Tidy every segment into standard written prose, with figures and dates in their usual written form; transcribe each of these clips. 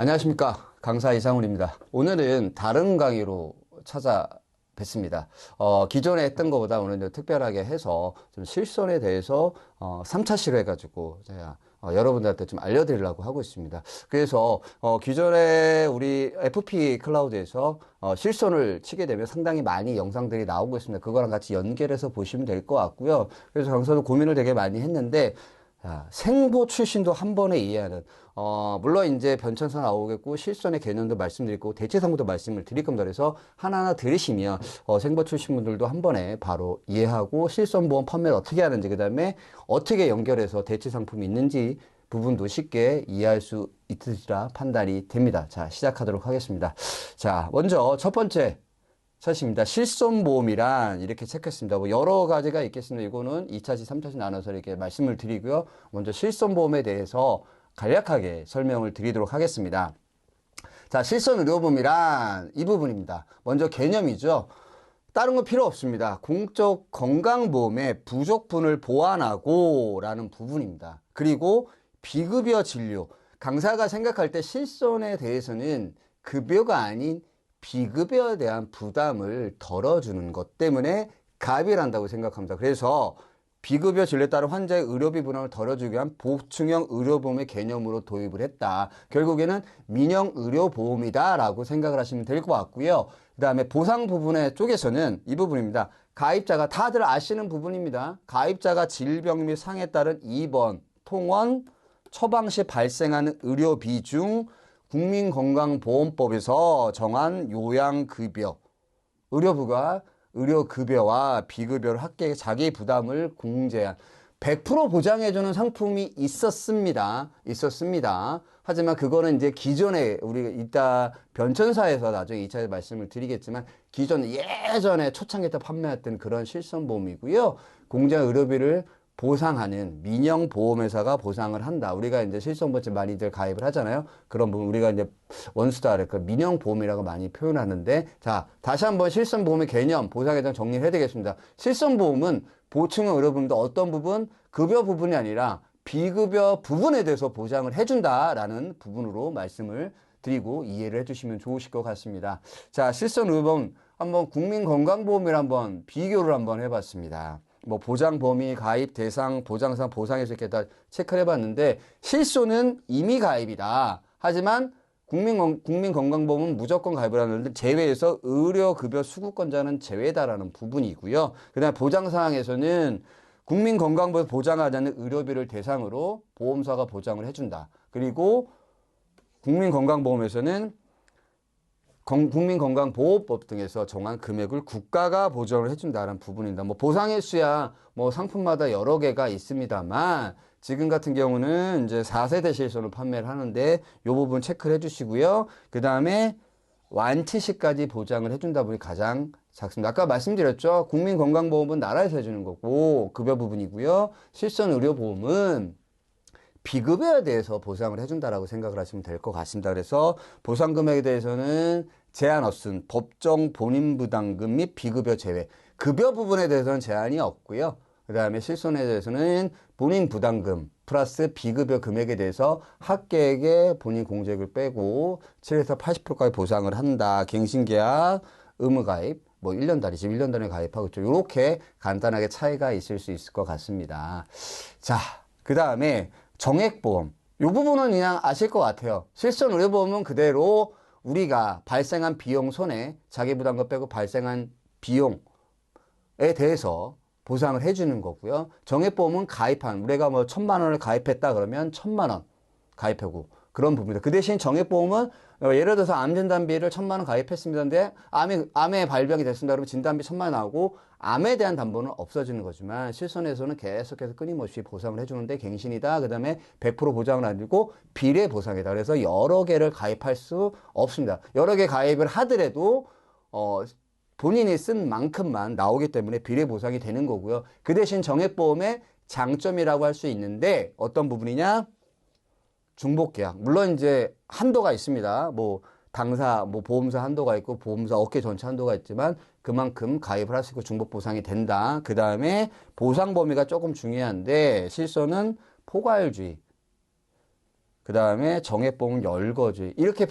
안녕하십니까. 강사 이상훈입니다. 오늘은 다른 강의로 찾아뵙습니다. 기존에 했던 것보다 오늘 특별하게 해서 좀 실손에 대해서 3차 시도해가지고 제가 여러분들한테 좀 알려드리려고 하고 있습니다. 그래서 기존에 우리 FP 클라우드에서 실손을 치게 되면 상당히 많이 영상들이 나오고 있습니다. 그거랑 같이 연결해서 보시면 될 것 같고요. 그래서 강사도 고민을 되게 많이 했는데 생보 출신도 한 번에 이해하는, 물론 이제 변천사 나오겠고, 실손의 개념도 말씀드리고, 대체상부도 말씀을 드릴 겁니다. 그래서 하나하나 들으시면, 생보 출신 분들도 한 번에 바로 이해하고, 실손보험 판매를 어떻게 하는지, 그 다음에 어떻게 연결해서 대체 상품이 있는지 부분도 쉽게 이해할 수 있으리라 판단이 됩니다. 자, 시작하도록 하겠습니다. 자, 먼저 첫 번째. 사실입니다. 실손보험이란 이렇게 체크했습니다. 뭐 여러 가지가 있겠습니다. 이거는 2차시, 3차시 나눠서 이렇게 말씀을 드리고요. 먼저 실손보험에 대해서 간략하게 설명을 드리도록 하겠습니다. 자, 실손의료보험이란 이 부분입니다. 먼저 개념이죠. 다른 건 필요 없습니다. 공적 건강보험의 부족분을 보완하고 라는 부분입니다. 그리고 비급여 진료. 강사가 생각할 때 실손에 대해서는 급여가 아닌 비급여에 대한 부담을 덜어주는 것 때문에 가입을 한다고 생각합니다. 그래서 비급여 진료에 따른 환자의 의료비 부담을 덜어주기 위한 보충형 의료보험의 개념으로 도입을 했다. 결국에는 민영의료보험이다 라고 생각을 하시면 될 것 같고요. 그 다음에 보상 부분의 쪽에서는 이 부분입니다. 가입자가 다들 아시는 부분입니다. 가입자가 질병 및 상에 따른 입원, 통원, 처방 시 발생하는 의료비 중 국민건강보험법에서 정한 요양급여, 의료부가 의료급여와 비급여를 합계해 자기 부담을 공제한 100% 보장해주는 상품이 있었습니다. 하지만 그거는 이제 기존에 우리가 이따 변천사에서 나중에 2차에 말씀을 드리겠지만 기존 예전에 초창기 때 판매했던 그런 실손보험이고요. 공제한 의료비를 보상하는 민영보험회사가 보상을 한다. 우리가 이제 실손보험에 많이들 가입을 하잖아요. 그런 부분 우리가 이제 원수다 그러니까 민영보험이라고 많이 표현하는데, 자, 다시 한번 실손보험의 개념 보상에 대한 정리를 해야 되겠습니다. 실손보험은 보충형 의료보험도 어떤 부분, 급여 부분이 아니라 비급여 부분에 대해서 보장을 해준다라는 부분으로 말씀을 드리고 이해를 해주시면 좋으실 것 같습니다. 자, 실손의료보험 한번 국민건강보험이랑 한번 비교를 한번 해봤습니다. 뭐 보장 범위, 가입 대상, 보장상, 보상에서 이렇게 다 체크를 해봤는데 실손은 이미 가입이다. 하지만 국민건강보험은 무조건 가입을 하는데 제외해서 의료급여 수급권자는 제외다라는 부분이고요. 그 다음에 보장사항에서는 국민건강보험에서 보장하지 않는 의료비를 대상으로 보험사가 보장을 해준다. 그리고 국민건강보험에서는 국민건강보호법 등에서 정한 금액을 국가가 보장을 해준다는 부분입니다. 뭐 보상의 수야 뭐 상품마다 여러 개가 있습니다만 지금 같은 경우는 이제 4세대 실손을 판매를 하는데 이 부분 체크를 해주시고요. 그 다음에 완치 시까지 보장을 해준다 보니 가장 작습니다. 아까 말씀드렸죠. 국민건강보험은 나라에서 해주는 거고 급여 부분이고요. 실손의료보험은 비급여에 대해서 보상을 해준다라고 생각을 하시면 될 것 같습니다. 그래서 보상 금액에 대해서는 제한 없음, 법정 본인 부담금 및 비급여 제외, 급여 부분에 대해서는 제한이 없고요. 그 다음에 실손에 대해서는 본인 부담금 플러스 비급여 금액에 대해서 합계액의 본인 공제액을 빼고 7에서 80%까지 보상을 한다. 갱신계약, 의무가입, 뭐 1년 단위지 1년 단위에 가입하고 있죠. 이렇게 간단하게 차이가 있을 수 있을 것 같습니다. 자, 그 다음에 정액보험. 이 부분은 그냥 아실 것 같아요. 실손의료보험은 그대로 우리가 발생한 비용 손해, 자기 부담금 빼고 발생한 비용에 대해서 보상을 해주는 거고요. 정액보험은 가입한, 우리가 뭐 1,000만 원을 가입했다 그러면 1,000만 원 가입하고 그런 부분입니다. 그 대신 정액보험은 예를 들어서 암진단비를 1,000만 원 가입했습니다. 근데 암의 발병이 됐습니다. 그러면 진단비 1,000만 원 나오고 암에 대한 담보는 없어지는 거지만 실손에서는 계속해서 끊임없이 보상을 해주는데 갱신이다. 그 다음에 100% 보장을 안 주고 비례 보상이다. 그래서 여러 개를 가입할 수 없습니다. 여러 개 가입을 하더라도 본인이 쓴 만큼만 나오기 때문에 비례 보상이 되는 거고요. 그 대신 정액보험의 장점이라고 할 수 있는데 어떤 부분이냐? 중복계약. 물론 이제 한도가 있습니다. 뭐 당사, 뭐 보험사 한도가 있고 보험사 업계 전체 한도가 있지만 그만큼 가입을 할 수 있고 중복 보상이 된다. 그 다음에 보상 범위가 조금 중요한데 실손은 포괄주의. 그 다음에 정액보험은 열거주의. 이렇게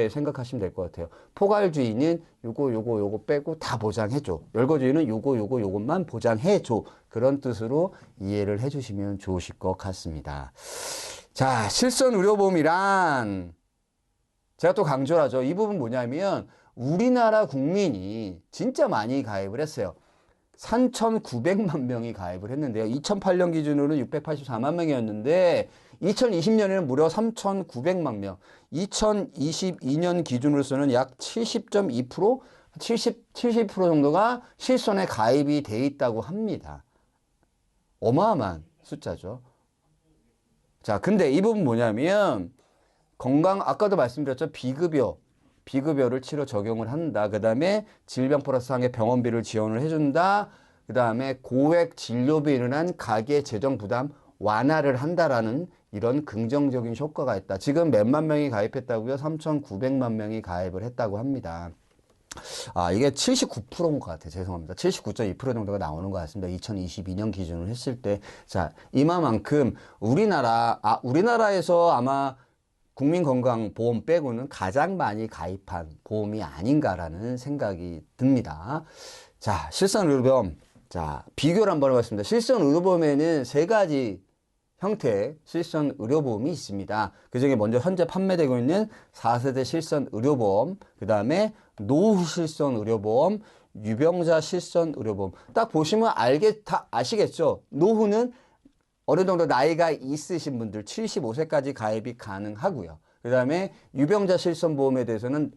생각하시면 될 것 같아요. 포괄주의는 요거 빼고 다 보장해줘. 열거주의는 요것만 보장해줘. 그런 뜻으로 이해를 해주시면 좋으실 것 같습니다. 자, 실손의료보험이란 제가 또 강조를 하죠. 이 부분 뭐냐면 우리나라 국민이 진짜 많이 가입을 했어요. 3,900만 명이 가입을 했는데요. 2008년 기준으로는 684만 명이었는데 2020년에는 무려 3,900만 명. 2022년 기준으로서는 약 70.2%, 70% 정도가 실손에 가입이 돼 있다고 합니다. 어마어마한 숫자죠. 자, 근데 이 부분 뭐냐면 아까도 말씀드렸죠. 비급여를 치료 적용을 한다. 그 다음에 질병 플러스 상해 병원비를 지원을 해준다. 그 다음에 고액 진료비로 인한 가계 재정 부담 완화를 한다라는 이런 긍정적인 효과가 있다. 지금 몇만 명이 가입했다고요? 3,900만 명이 가입을 했다고 합니다. 이게 79%인 것 같아요. 죄송합니다. 79.2% 정도가 나오는 것 같습니다. 2022년 기준으로 했을 때. 자, 이만큼 우리나라에서 아마 국민건강보험 빼고는 가장 많이 가입한 보험이 아닌가라는 생각이 듭니다. 자, 실손의료보험. 자, 비교를 한번 해봤습니다. 실손의료보험에는 세 가지 형태의 실손의료보험이 있습니다. 그 중에 먼저 현재 판매되고 있는 4세대 실손의료보험, 그 다음에 노후 실손의료보험, 유병자 실손의료보험. 딱 보시면 다 아시겠죠? 노후는 어느 정도 나이가 있으신 분들 75세까지 가입이 가능하고요. 그 다음에 유병자 실손보험에 대해서는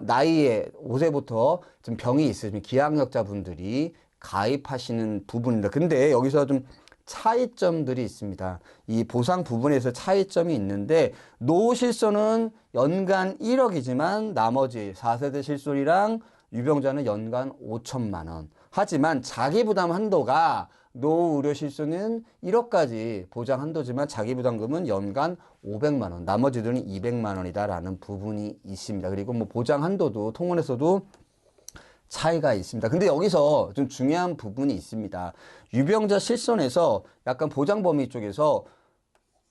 나이에 5세부터 좀 병이 있으시면 기하학력자분들이 가입하시는 부분입니다. 근데 여기서 좀 차이점들이 있습니다. 이 보상 부분에서 차이점이 있는데 노후 실손은 연간 1억이지만 나머지 4세대 실손이랑 유병자는 연간 5천만 원. 하지만 자기부담 한도가 노후 의료 실손은 1억까지 보장 한도지만 자기부담금은 연간 500만 원, 나머지들은 200만 원이다라는 부분이 있습니다. 그리고 뭐 보장 한도도 통원에서도 차이가 있습니다. 근데 여기서 좀 중요한 부분이 있습니다. 유병자 실손에서 약간 보장 범위 쪽에서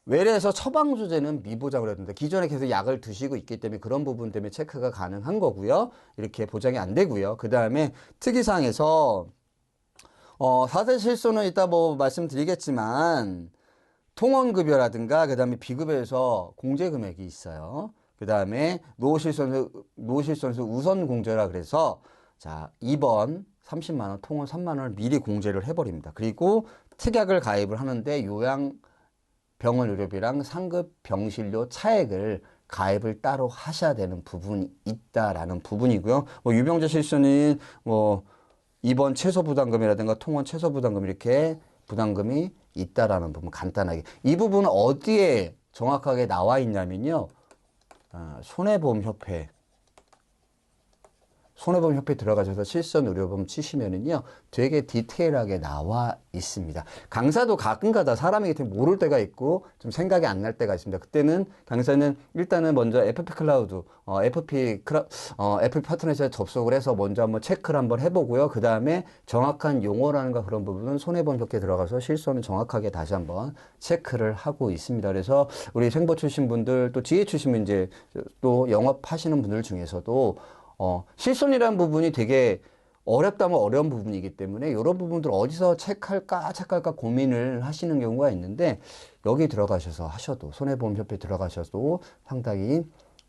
외래에서 처방주제는 미보장을 했는데 기존에 계속 약을 드시고 있기 때문에 그런 부분 때문에 체크가 가능한 거고요. 이렇게 보장이 안 되고요. 그 다음에 특이사항에서 4세 실손은 이따 뭐 말씀드리겠지만 통원급여라든가 그 다음에 비급여에서 공제금액이 있어요. 그 다음에 노후실손에서 우선공제라 그래서 자 2번 30만 원, 통원 3만 원을 미리 공제를 해버립니다. 그리고 특약을 가입을 하는데 요양병원 의료비랑 상급 병실료 차액을 가입을 따로 하셔야 되는 부분이 있다라는 부분이고요. 뭐 유병자 실손은 뭐 입원 최소 부담금이라든가 통원 최소 부담금 이렇게 부담금이 있다라는 부분 간단하게 이 부분은 어디에 정확하게 나와 있냐면요. 손해보험협회 들어가셔서 실손의료보험 치시면은요, 되게 디테일하게 나와 있습니다. 강사도 가끔가다 사람이기 때문에 모를 때가 있고, 좀 생각이 안 날 때가 있습니다. 그때는 강사는 일단은 먼저 FP 클라우드, FP 파트너에 접속을 해서 먼저 한번 체크를 한번 해보고요. 그 다음에 정확한 용어라는가 그런 부분은 손해보험협회에 들어가서 실손을 정확하게 다시 한번 체크를 하고 있습니다. 그래서 우리 생보 출신 분들, 또 GA 출신 분 이제 또 영업하시는 분들 중에서도 실손이라는 부분이 되게 어렵다면 어려운 부분이기 때문에 이런 부분들 어디서 체크할까 고민을 하시는 경우가 있는데 여기 들어가셔서 하셔도 손해보험협회에 들어가셔도 상당히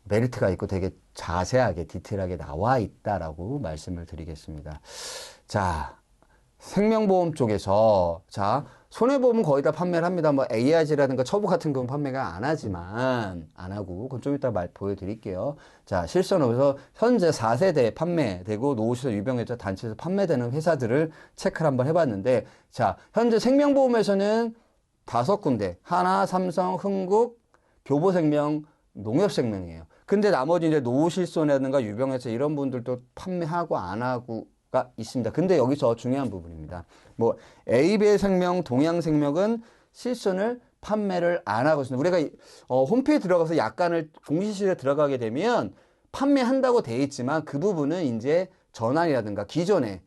메리트가 있고 되게 자세하게 디테일하게 나와 있다라고 말씀을 드리겠습니다. 자, 생명보험 쪽에서 자 손해보험은 거의 다 판매를 합니다. 뭐 AIG라든가 처보 같은 경우는 판매가 안 하고 그건 좀 이따 보여드릴게요. 자, 실손으로서 현재 4세대 판매되고 노후시설 유병해자 단체에서 판매되는 회사들을 체크를 한번 해봤는데 자, 현재 생명보험에서는 5군데 하나, 삼성, 흥국, 교보생명, 농협생명이에요. 근데 나머지 이제 노후실손이라든가 유병해자 이런 분들도 판매하고 안 하고 가 있습니다. 근데 여기서 중요한 부분입니다. 뭐 ABL생명, 동양생명은 실손을 판매를 안 하고 있습니다. 우리가 홈페이지에 들어가서 약관을 공시실에 들어가게 되면 판매한다고 돼 있지만 그 부분은 이제 전환이라든가 기존에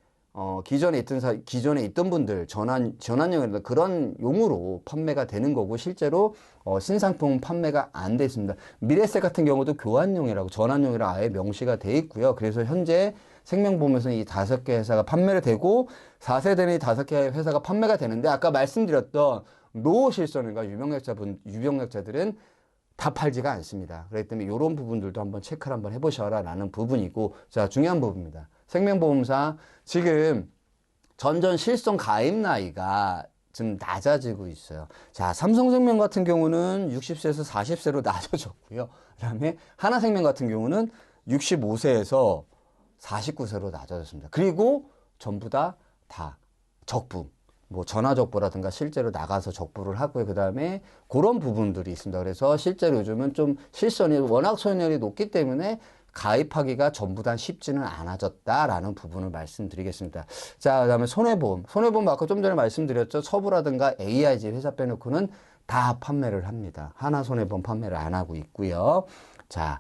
기존에 있던 분들 전환용이라든가 그런 용으로 판매가 되는 거고 실제로 신상품 판매가 안 돼 있습니다. 미래세 같은 경우도 교환용이라고 전환용이라 아예 명시가 돼 있고요. 그래서 현재 생명보험에서는 이 5개 회사가 판매를 되고 4세대는 이 5개 회사가 판매가 되는데 아까 말씀드렸던 노후실손과 유병약자들은 다 팔지가 않습니다. 그렇기 때문에 이런 부분들도 한번 체크를 한번 해보셔라 라는 부분이고, 자, 중요한 부분입니다. 생명보험사 지금 전전 실손 가입 나이가 좀 낮아지고 있어요. 자, 삼성생명 같은 경우는 60세에서 40세로 낮아졌고요. 그 다음에 하나생명 같은 경우는 65세에서 49세로 낮아졌습니다. 그리고 전부 다 적부. 뭐 전화적부라든가 실제로 나가서 적부를 하고요. 그 다음에 그런 부분들이 있습니다. 그래서 실제로 요즘은 좀 실손이 워낙 손해율이 높기 때문에 가입하기가 전부 다 쉽지는 않아졌다라는 부분을 말씀드리겠습니다. 자, 그 다음에 손해보험. 손해보험 아까 좀 전에 말씀드렸죠. 서부라든가 AIG 회사 빼놓고는 다 판매를 합니다. 하나손해보험 판매를 안 하고 있고요. 자,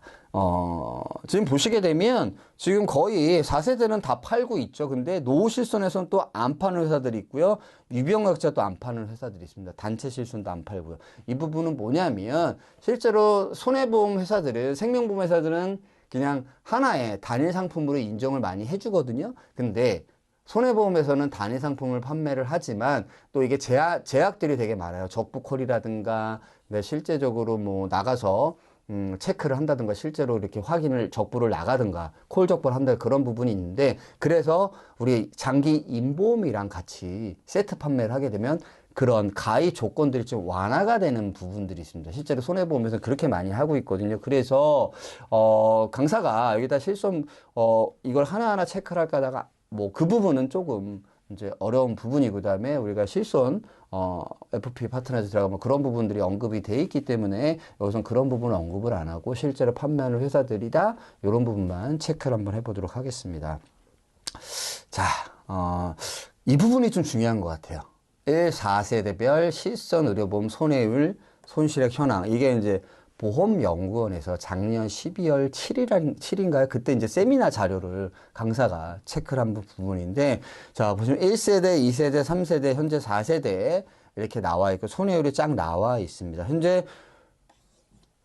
지금 보시게 되면 지금 거의 4세대는 다 팔고 있죠. 근데 노후실손에서는 또 안 파는 회사들이 있고요. 유병약자도 안 파는 회사들이 있습니다. 단체 실손도 안 팔고요. 이 부분은 뭐냐면 실제로 손해보험 회사들은, 생명보험 회사들은 그냥 하나의 단일 상품으로 인정을 많이 해주거든요. 근데 손해보험에서는 단일 상품을 판매를 하지만 또 이게 제약들이 되게 많아요. 적부콜이라든가 실제적으로 뭐 나가서 체크를 한다든가 실제로 이렇게 적부를 나가든가 콜 적부를 한다 그런 부분이 있는데, 그래서 우리 장기 임보험이랑 같이 세트 판매를 하게 되면 그런 가입 조건들이 좀 완화가 되는 부분들이 있습니다. 실제로 손해보험에서는 그렇게 많이 하고 있거든요. 그래서 강사가 여기다 실손 이걸 하나하나 체크를 할까 하다가 뭐 그 부분은 조금 이제 어려운 부분이고, 그다음에 우리가 실손 FP 파트너즈 들어가면 그런 부분들이 언급이 돼 있기 때문에 여기선 그런 부분은 언급을 안 하고 실제로 판매하는 회사들이다 이런 부분만 체크를 한번 해보도록 하겠습니다. 자, 이 부분이 좀 중요한 것 같아요. 1, 4세대별 실손 의료보험 손해율, 손실액 현황. 이게 이제 보험연구원에서 작년 12월 7일인가요? 그때 이제 세미나 자료를 강사가 체크를 한 부분인데, 자, 보시면 1세대, 2세대, 3세대, 현재 4세대 이렇게 나와 있고, 손해율이 쫙 나와 있습니다. 현재,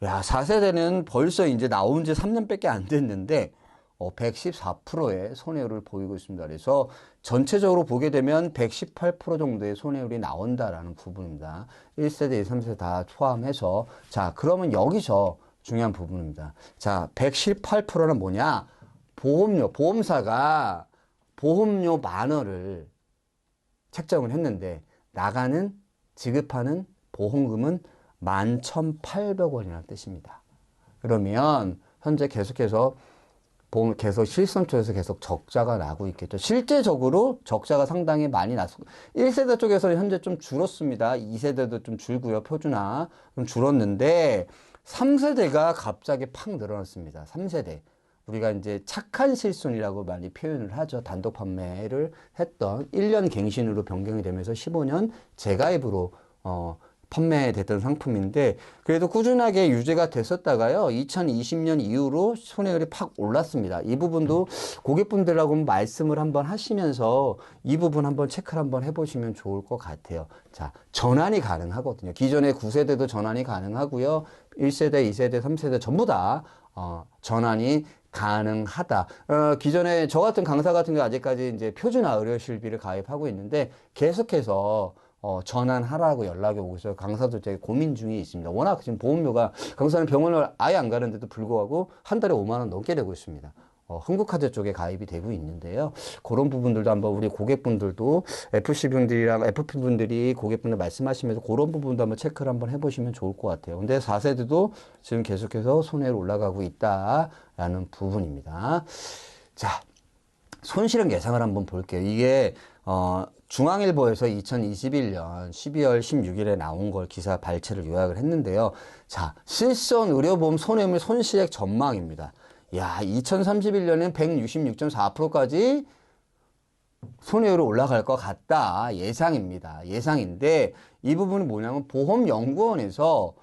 4세대는 벌써 이제 나온 지 3년밖에 안 됐는데, 114%의 손해율을 보이고 있습니다. 그래서 전체적으로 보게 되면 118% 정도의 손해율이 나온다라는 부분입니다. 1세대, 2, 3세대 다 포함해서. 자, 그러면 여기서 중요한 부분입니다. 자, 118%는 뭐냐? 보험사가 보험료 만원을 책정을 했는데 지급하는 보험금은 11,800원이라는 뜻입니다. 그러면 현재 계속해서 계속 실손 쪽에서 계속 적자가 나고 있겠죠. 실제적으로 적자가 상당히 많이 났고, 1세대 쪽에서는 현재 좀 줄었습니다. 2세대도 좀 줄고요. 표준화 좀 줄었는데 3세대가 갑자기 팍 늘어났습니다. 3세대. 우리가 이제 착한 실손이라고 많이 표현을 하죠. 단독 판매를 했던 1년 갱신으로 변경이 되면서 15년 재가입으로 판매됐던 상품인데, 그래도 꾸준하게 유지가 됐었다가요 2020년 이후로 손해율이 팍 올랐습니다. 이 부분도 고객분들하고 말씀을 한번 하시면서 이 부분 한번 체크를 한번 해보시면 좋을 것 같아요. 자, 전환이 가능하거든요. 기존의 9세대도 전환이 가능하고요, 1세대, 2세대, 3세대 전부 다 전환이 가능하다. 기존에 저 같은 강사 같은 경우 아직까지 이제 표준화 의료실비를 가입하고 있는데 계속해서 전환하라고 연락이 오고 있어요. 강사도 되게 고민 중에 있습니다. 워낙 지금 보험료가, 강사는 병원을 아예 안 가는데도 불구하고 한 달에 5만 원 넘게 되고 있습니다. 흥국카드 쪽에 가입이 되고 있는데요. 그런 부분들도 한번 우리 고객분들도 FC분들이랑 FP분들이 고객분들 말씀하시면서 그런 부분도 한번 체크를 한번 해보시면 좋을 것 같아요. 근데 4세대도 지금 계속해서 손해로 올라가고 있다라는 부분입니다. 자, 손실액 예상을 한번 볼게요. 이게 중앙일보에서 2021년 12월 16일에 나온 걸 기사 발췌를 요약을 했는데요. 자, 실손 의료보험 손해율 손실액 전망입니다. 2031년엔 166.4%까지 손해율이 올라갈 것 같다. 예상입니다. 예상인데 이 부분은 뭐냐면 보험연구원에서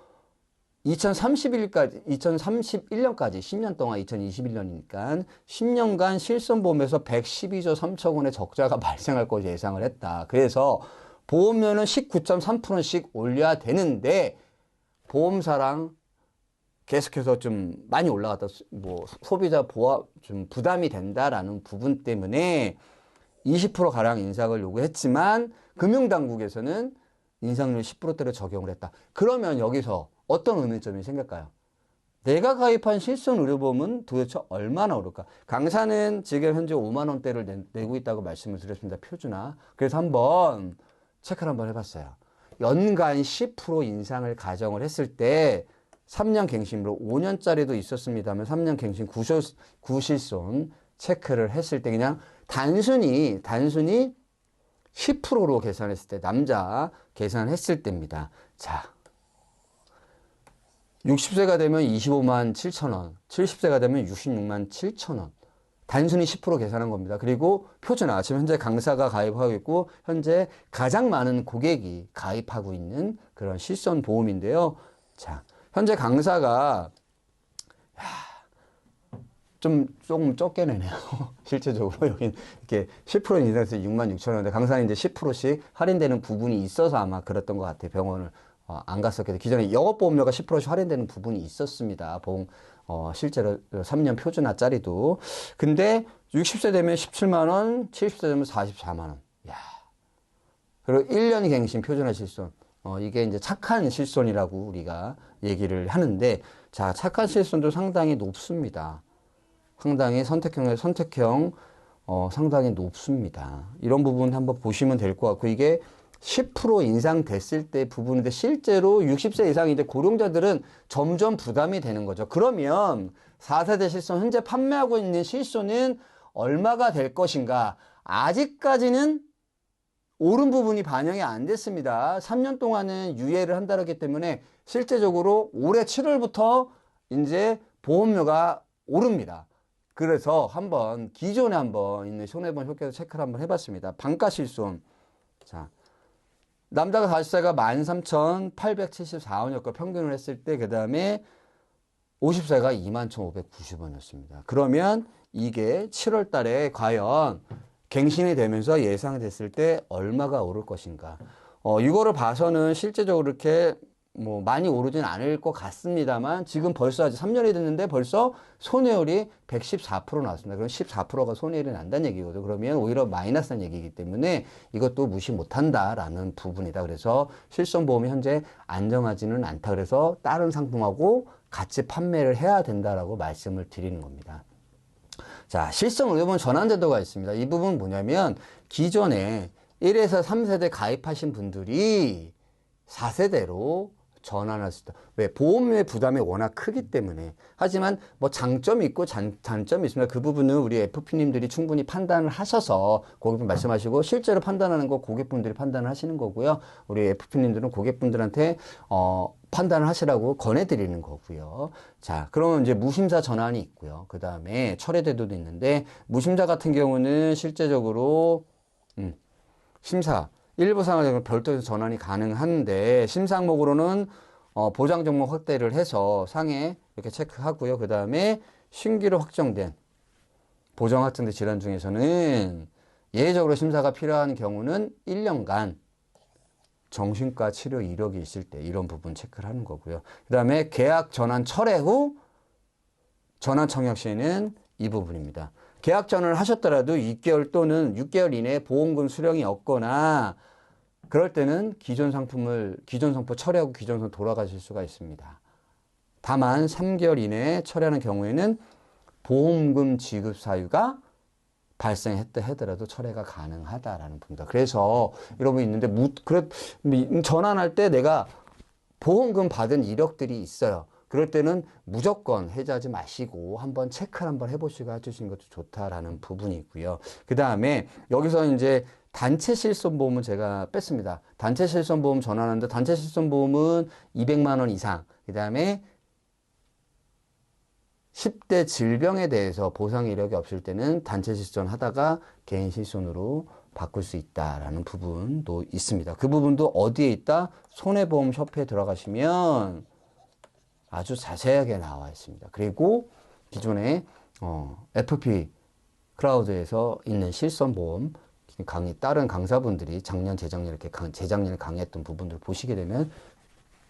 2031년까지 10년 동안 2021년이니까 10년간 실손보험에서 112조 3천 원의 적자가 발생할 것을 예상을 했다. 그래서 보험료는 19.3%씩 올려야 되는데 보험사랑 계속해서 좀 많이 올라갔다. 뭐 소비자 보험 좀 부담이 된다라는 부분 때문에 20% 가량 인상을 요구했지만 금융당국에서는 인상률 10%대로 적용을 했다. 그러면 여기서 어떤 의문점이 생길까요? 내가 가입한 실손의료보험은 도대체 얼마나 오를까? 강사는 지금 현재 5만 원대를 내고 있다고 말씀을 드렸습니다. 표준화. 그래서 한번 체크를 한번 해봤어요. 연간 10% 인상을 가정을 했을 때 3년 갱신으로 5년짜리도 있었습니다만 3년 갱신 구실손 체크를 했을 때 그냥 단순히 10%로 계산했을 때 남자 계산했을 때입니다. 자, 60세가 되면 25만 7천 원, 70세가 되면 66만 7천 원. 단순히 10% 계산한 겁니다. 그리고 표준화, 지금 현재 강사가 가입하고 있고 현재 가장 많은 고객이 가입하고 있는 그런 실손보험인데요. 자, 현재 강사가 조금 적게 내네요. 실제적으로 여기 이렇게 10% 인상해서 6만 6천 원인데 강사는 이제 10%씩 할인되는 부분이 있어서 아마 그랬던 것 같아요. 병원을 안 갔었기 때문에 기존에 영업보험료가 10%씩 할인되는 부분이 있었습니다. 실제로 3년 표준화짜리도. 근데 60세 되면 17만 원, 70세 되면 44만 원. 야. 그리고 1년 갱신 표준화 실손. 이게 이제 착한 실손이라고 우리가 얘기를 하는데, 자, 착한 실손도 상당히 높습니다. 상당히 선택형, 상당히 높습니다. 이런 부분 한번 보시면 될 것 같고, 이게 10% 인상됐을 때 부분인데, 실제로 60세 이상 이제 고령자들은 점점 부담이 되는 거죠. 그러면 4세대 실손, 현재 판매하고 있는 실손은 얼마가 될 것인가? 아직까지는 오른 부분이 반영이 안 됐습니다. 3년 동안은 유예를 한다기 때문에 실제적으로 올해 7월부터 이제 보험료가 오릅니다. 그래서 기존에 있는 손해보험 협회에서 체크를 한번 해봤습니다. 반가실손. 자, 남자가 40세가 13,874원이었고 평균을 했을 때, 그 다음에 50세가 21,590원이었습니다. 그러면 이게 7월 달에 과연 갱신이 되면서 예상됐을 때 얼마가 오를 것인가. 이거를 봐서는 실제적으로 이렇게 뭐 많이 오르진 않을 것 같습니다만 지금 벌써 아직 3년이 됐는데 벌써 손해율이 114% 나왔습니다. 그럼 14%가 손해율이 난다는 얘기거든요. 그러면 오히려 마이너스한 얘기이기 때문에 이것도 무시 못한다라는 부분이다. 그래서 실손보험이 현재 안정하지는 않다. 그래서 다른 상품하고 같이 판매를 해야 된다라고 말씀을 드리는 겁니다. 자, 실손의료보험 전환제도가 있습니다. 이 부분은 뭐냐면 기존에 1에서 3세대 가입하신 분들이 4세대로 전환할 수 있다. 왜? 보험료의 부담이 워낙 크기 때문에. 하지만 뭐 장점이 있고 단점이 있습니다. 그 부분은 우리 FP님들이 충분히 판단을 하셔서 고객분 말씀하시고 실제로 판단하는 거 고객분들이 판단을 하시는 거고요. 우리 FP님들은 고객분들한테 판단을 하시라고 권해드리는 거고요. 자, 그러면 이제 무심사 전환이 있고요. 그 다음에 철회제도도 있는데 무심사 같은 경우는 실제적으로 심사 일부 사항을 별도에서 전환이 가능한데 심사 항목으로는 보장 종목 확대를 해서 상해 이렇게 체크하고요. 그 다음에 신규로 확정된 보정 확정된 질환 중에서는 예외적으로 심사가 필요한 경우는 1년간 정신과 치료 이력이 있을 때 이런 부분 체크를 하는 거고요. 그 다음에 계약 전환 철회 후 전환 청약 시에는 이 부분입니다. 계약 전환을 하셨더라도 2개월 또는 6개월 이내에 보험금 수령이 없거나 그럴 때는 기존 상품 철회하고 기존 상품 돌아가실 수가 있습니다. 다만 3개월 이내에 철회하는 경우에는 보험금 지급 사유가 발생했다 하더라도 철회가 가능하다라는 부분입니다. 그래서 이런 분 있는데 전환할 때 내가 보험금 받은 이력들이 있어요. 그럴 때는 무조건 해지하지 마시고 한번 체크를 한번 해보시고 해주시는 것도 좋다라는 부분이 있고요. 그 다음에 여기서 이제 단체 실손보험은 제가 뺐습니다. 단체 실손보험 전환하는데 단체 실손보험은 200만 원 이상, 그 다음에 10대 질병에 대해서 보상 이력이 없을 때는 단체 실손 하다가 개인 실손으로 바꿀 수 있다라는 부분도 있습니다. 그 부분도 어디에 있다? 손해보험협회에 들어가시면 아주 자세하게 나와 있습니다. 그리고 기존에 FP 크라우드에서 있는 실손보험 다른 강사분들이 작년, 재작년 이렇게 재작년에 강의했던 부분들을 보시게 되면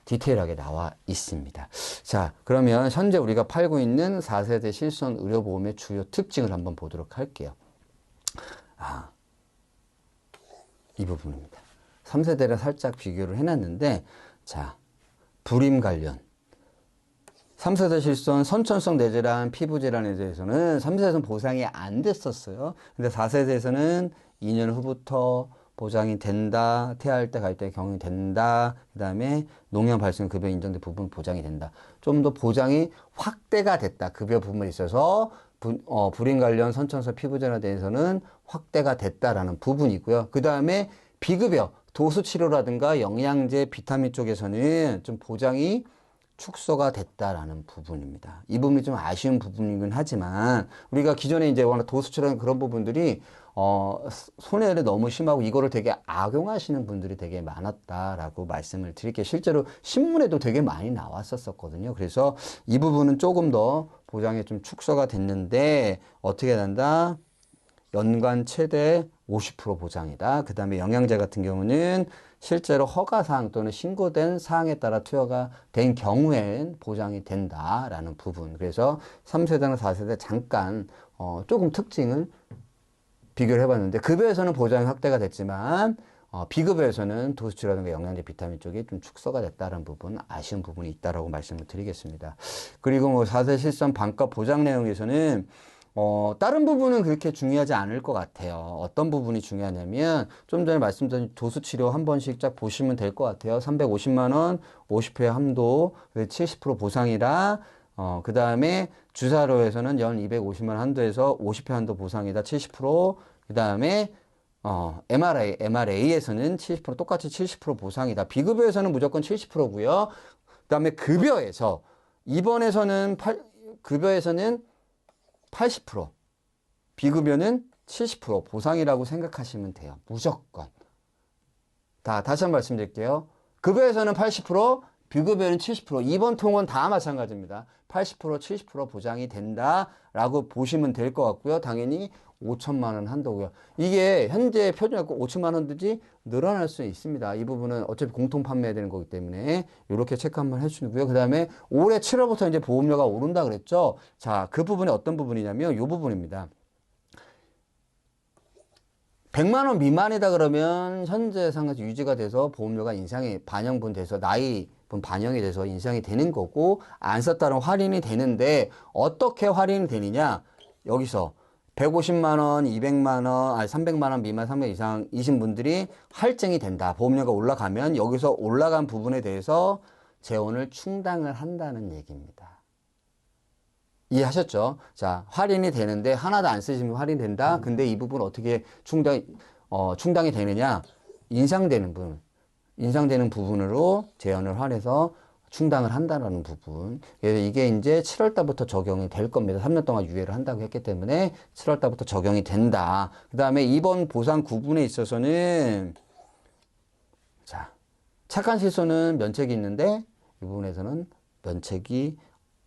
디테일하게 나와 있습니다. 자, 그러면 현재 우리가 팔고 있는 4세대 실손 의료보험의 주요 특징을 한번 보도록 할게요. 이 부분입니다. 3세대를 살짝 비교를 해놨는데, 자, 불임 관련. 3세대 실손 선천성 뇌질환, 피부질환에 대해서는 3세대에서는 보상이 안 됐었어요. 근데 4세대에서는 2년 후부터 보장이 된다. 태아할 때 갈 때 경험이 된다. 그 다음에 농양 발생 급여 인정된 부분 보장이 된다. 좀 더 보장이 확대가 됐다. 급여 부분에 있어서 불임 관련 선천성 피부질환에 대해서는 확대가 됐다라는 부분이고요. 그 다음에 비급여, 도수치료라든가 영양제, 비타민 쪽에서는 좀 보장이 축소가 됐다라는 부분입니다. 이 부분이 좀 아쉬운 부분이긴 하지만 우리가 기존에 이제 워낙 도수치료라는 그런 부분들이 손해를 너무 심하고 이거를 되게 악용하시는 분들이 되게 많았다라고 말씀을 드릴게요. 실제로 신문에도 되게 많이 나왔었거든요. 그래서 이 부분은 조금 더 보장이 좀 축소가 됐는데 어떻게 된다? 연간 최대 50% 보장이다. 그 다음에 영양제 같은 경우는 실제로 허가사항 또는 신고된 사항에 따라 투여가 된 경우엔 보장이 된다라는 부분. 그래서 3세대나 4세대 잠깐 조금 특징을 비교를 해봤는데 급여에서는 보장이 확대가 됐지만 비급여에서는 도수치라든가 영양제, 비타민 쪽이 좀 축소가 됐다는 부분, 아쉬운 부분이 있다라고 말씀을 드리겠습니다. 그리고 뭐 4세 실손 반값 보장 내용에서는 다른 부분은 그렇게 중요하지 않을 것 같아요. 어떤 부분이 중요하냐면 좀 전에 말씀드린 도수치료 한 번씩 쫙 보시면 될 것 같아요. 350만 원, 50회 함도, 70% 보상이라 그 다음에 주사료에서는 연 250만 원 한도에서 50회 한도 보상이다. 70%. 그 다음에 MRA에서는 70% 똑같이 70% 보상이다. 비급여에서는 무조건 70%고요. 그 다음에 급여에서 이번에서는 급여에서는 80%, 비급여는 70% 보상이라고 생각하시면 돼요. 무조건. 다시 한번 말씀드릴게요. 급여에서는 80%, 비급여는 70%. 이번 통은 다 마찬가지입니다. 80%, 70% 보장이 된다라고 보시면 될 것 같고요. 당연히 5천만 원 한도고요. 이게 현재 표준가격 5천만 원든지 늘어날 수 있습니다. 이 부분은 어차피 공통 판매해야 되는 거기 때문에 이렇게 체크 한번 해주시고요. 그 다음에 올해 7월부터 이제 보험료가 오른다 그랬죠. 자, 그 부분이 어떤 부분이냐면 이 부분입니다. 100만 원 미만이다 그러면 현재 상까지 유지가 돼서 보험료가 인상이 반영분 돼서 나이 반영이 돼서 인상이 되는 거고 안 썼다는 할인이 되는데 어떻게 할인이 되느냐 여기서 150만 원, 200만 원, 300만 원 미만 300 이상이신 분들이 할증이 된다. 보험료가 올라가면 여기서 올라간 부분에 대해서 재원을 충당을 한다는 얘기입니다. 이해하셨죠? 자, 할인이 되는데 하나도 안 쓰시면 할인된다. 근데 이 부분 어떻게 충당이 되느냐? 인상되는 부분으로 재원을 할애해서 충당을 한다는 부분. 그래서 이게 이제 7월 달부터 적용이 될 겁니다. 3년 동안 유예를 한다고 했기 때문에 7월 달부터 적용이 된다. 그 다음에 이번 보상 구분에 있어서는 자, 착한 실손은 면책이 있는데 이 부분에서는 면책이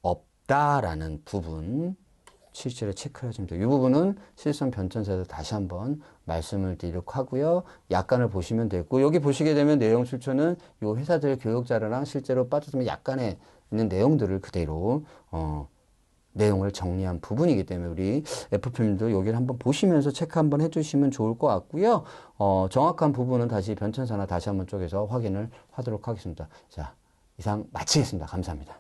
없다라는 부분 실제로 체크를 해주면 돼요. 이 부분은 실손 변천사에서 다시 한번 말씀을 드리도록 하고요. 약관을 보시면 되고 여기 보시게 되면 내용 출처는 이 회사들 교육 자료랑 실제로 빠졌으면 약관에 있는 내용들을 그대로 내용을 정리한 부분이기 때문에 우리 FP님도 여기를 한번 보시면서 체크 한번 해주시면 좋을 것 같고요. 정확한 부분은 다시 변천사나 다시 한번 쪽에서 확인을 하도록 하겠습니다. 자, 이상 마치겠습니다. 감사합니다.